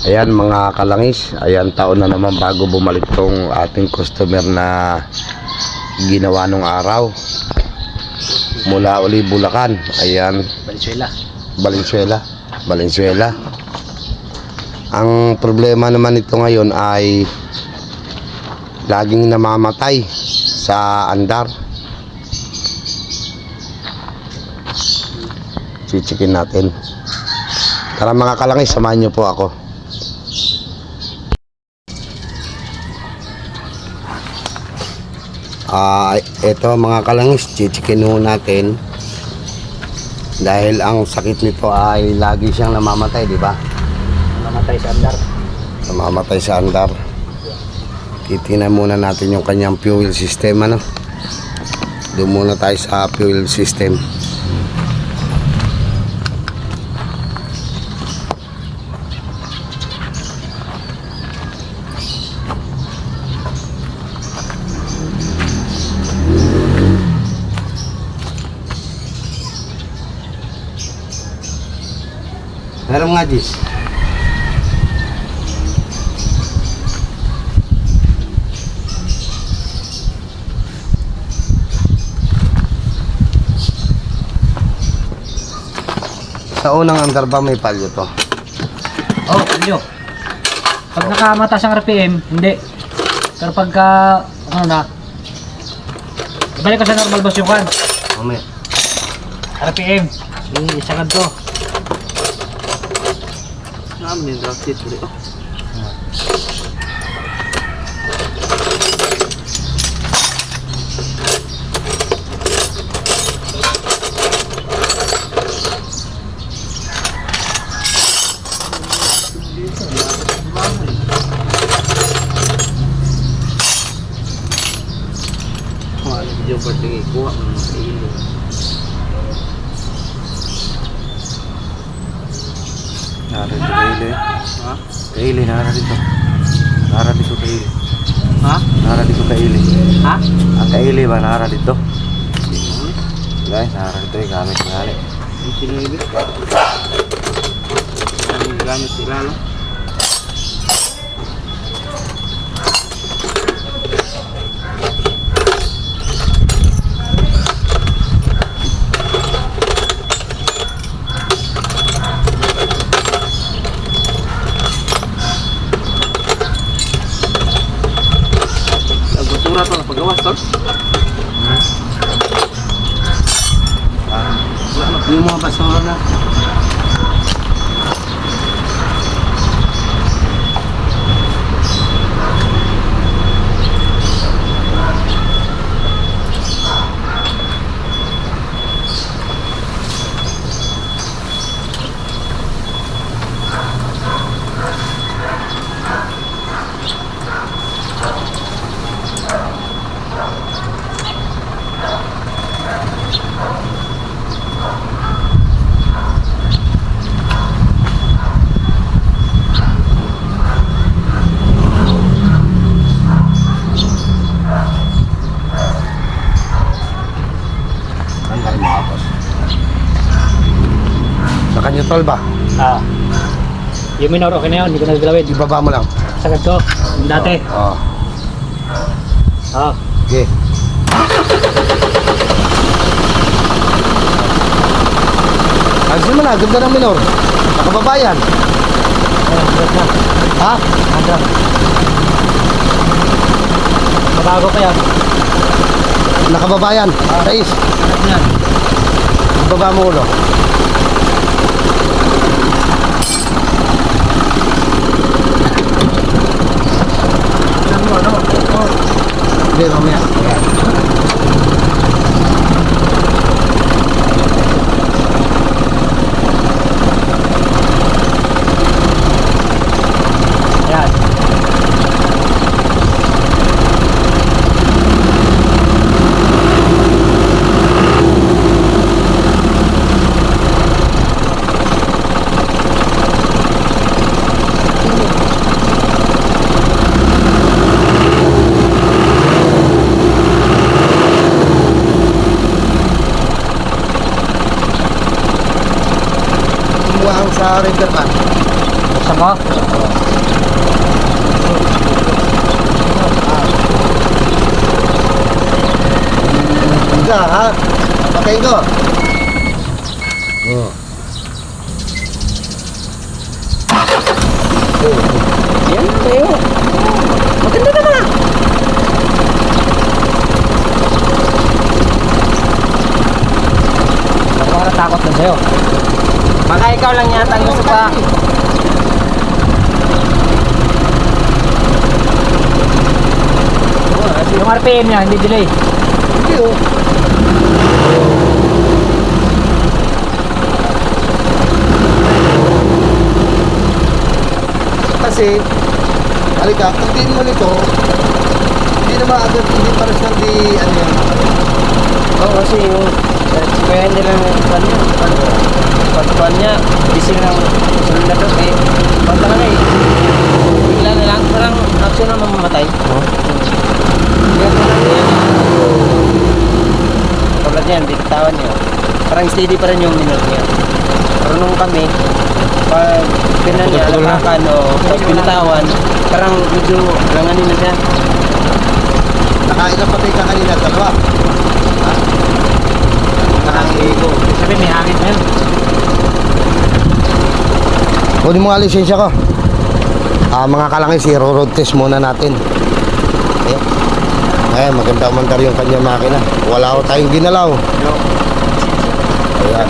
Ayan mga kalangis, ayan taon na naman bago bumalik tong ating customer na ginawa nung araw. Mula uli Bulacan, ayan. Valenzuela. Ang problema naman ito ngayon ay laging namamatay sa andar. Chichikin natin. Tara mga kalangis, samahan nyo po ako. Ito mga kalangis, chichikin natin. Dahil ang sakit nito ay lagi siyang namamatay, di ba? Namamatay sa andar. Titingnan muna natin yung kanyang fuel system, ano? Doon muna tayo sa fuel system. Meron nga, Jis. Sa unang andar ba may palyo to? Oh, palyo. Pag nakamataas ang RPM, hindi. Pero pagka, ano na, ibalik ko sa normal boss yung kan. Mamaya. RPM, isagad ko. Namin yung drop sheet ulit. Video birthday kuha ng ilo. Nara dito kaili. Ha? Kaili, nara dito. Nara dito kaili. Ha? Nara dito kaili. Ha? Ang kaili ba nara dito? Guys, nara dito yung gamit nga rin. Ang sinibig. Ang gamit sila, no? Basura to na paggawas to. Yung mga basura na. Sa kanya tol ba? Yung minor, okay na yun, hindi ko na galawin. Ibaba mo lang. Sagad ko, yung dati. Oo. Okay. Alisin mo na, ganda ng minor. Nakababayan. Ha? Andar. Mabago pa yan. Nakababayan. Tais. Yan. Ibaba mo ulo. Hindi, mamaya. Yan. Sa river man. Buksan ko. ka, ha? Patay ko. Oh. Yan, tayo. Maganda naman ah. Ako takot na sa'yo. Baka ikaw lang yata ang gusto pa. Yung RPM niya, hindi delay. Hindi, oh. Kasi, halika, pag din mo nito, hindi naman agad, hindi pares lang di, ano yan. Oo, kasi yung kaya nilang pagkuhan niya, gising ng sundalo eh. Pagka na eh. Bigla na lang, parang action na mamamatay. Bigla na lang yan. Tulad yan, bitawan niya. Parang steady pa rin yung minor niya. Pero nung kami, pag pinan niya, lapakan o tapos pinatawan, parang medyo langanin na siya. Nakain na patay ka kanina, dalawa. Ha? Nakakigo. Sabi may hangin na yun. Kunin mo nga lisensya ko. Mga kalangis, i-road test muna natin. Ayan, maganda umandar yung kanyang makina. Wala ko tayong ginalaw. Ayan.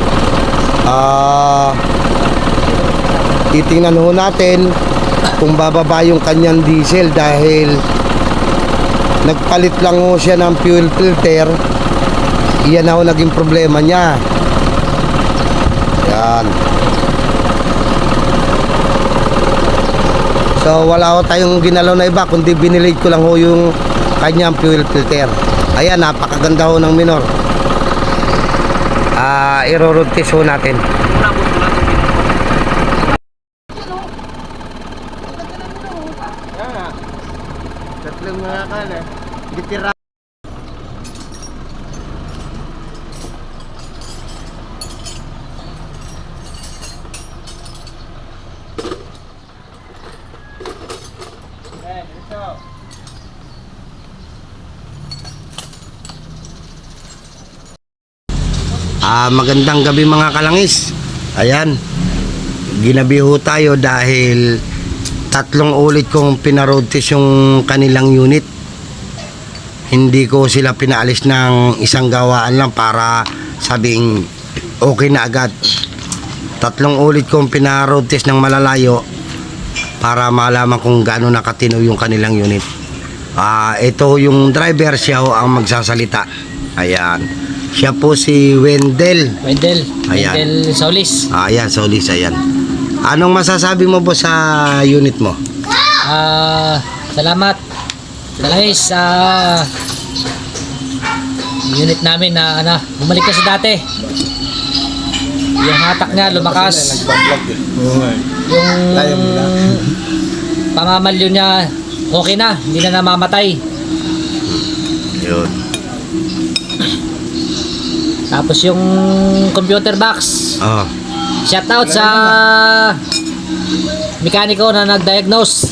Titingnan ho natin kung bababa yung kanyang diesel dahil nagpalit lang ho siya ng fuel filter. Iyan na ho naging problema niya. Ayan. So wala ko tayong ginalaw na iba kundi binilid ko lang ho yung kanyang fuel filter. Ayan, napakaganda ho ng minor. I-road test ho natin. Tatlong mga kala. Bitira. Magandang gabi mga kalangis. Ayan, ginabi ho tayo dahil 3 ulit kong pinaroad test yung kanilang unit. Hindi ko sila pinaalis ng isang gawaan lang para sabing okay na agad. 3 ulit kong pinaroad test ng malalayo para malaman kung gaano nakatino yung kanilang unit. Ito yung driver, siya ho ang magsasalita. Ayan, siya po si Wendell. Wendell. Ayan. Wendell Solis. Ayan, Solis, ayan. Anong masasabi mo po sa unit mo? Salamat. Guys, unit namin na bumalik na sa dati. Yung hatak niya lumakas. Yung pamamalyo niya okay na, hindi na namamatay. Yun. Tapos yung computer box, Oh. shout out sa mekaniko na nag-diagnose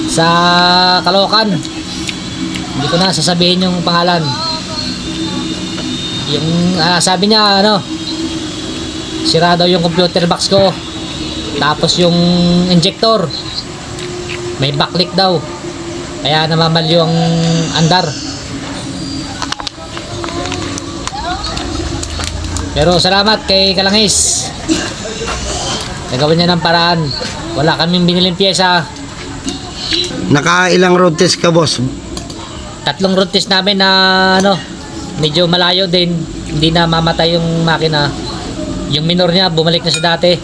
sa Caloocan. Hindi ko na sasabihin yung pangalan. Yung sabi niya sira daw yung computer box ko. Tapos yung injector may backleak daw. Kaya namamalyo ang andar. Pero salamat kay Kalangis. Nagawa niya ng paraan. Wala kaming biniling pyesa. Nakailang road test ka, boss? 3 road test namin na medyo malayo din. Hindi na mamatay yung makina. Yung minor niya bumalik na sa dati.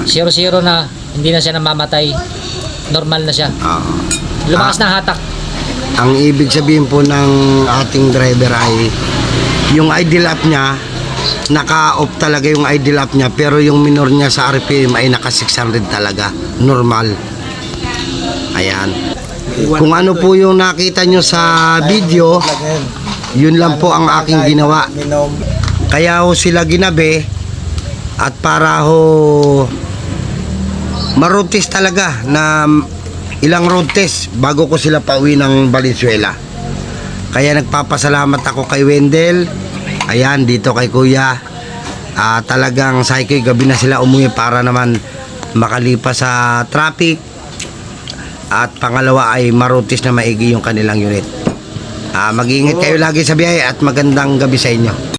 0-0 na. Hindi na siya namamatay. Normal na siya. Lumakas na hatak. Ang ibig sabihin po ng ating driver ay yung idle up niya, naka-off talaga yung idle up niya, pero yung minor niya sa RPM ay naka 600 talaga. Normal. Ayan. Kung ano po yung nakita nyo sa video, yun lang po ang aking ginawa. Kaya ho sila ginabi at para ho ma-road test talaga na ilang road test bago ko sila pauwi ng Valenzuela. Kaya nagpapasalamat ako kay Wendell. Ayan, dito kay Kuya. Talagang sa ako'y gabi na sila umuwi para naman makalipas sa traffic. At pangalawa ay marutis na maigi yung kanilang unit. Mag-iingat kayo lagi sa biyahe at magandang gabi sa inyo.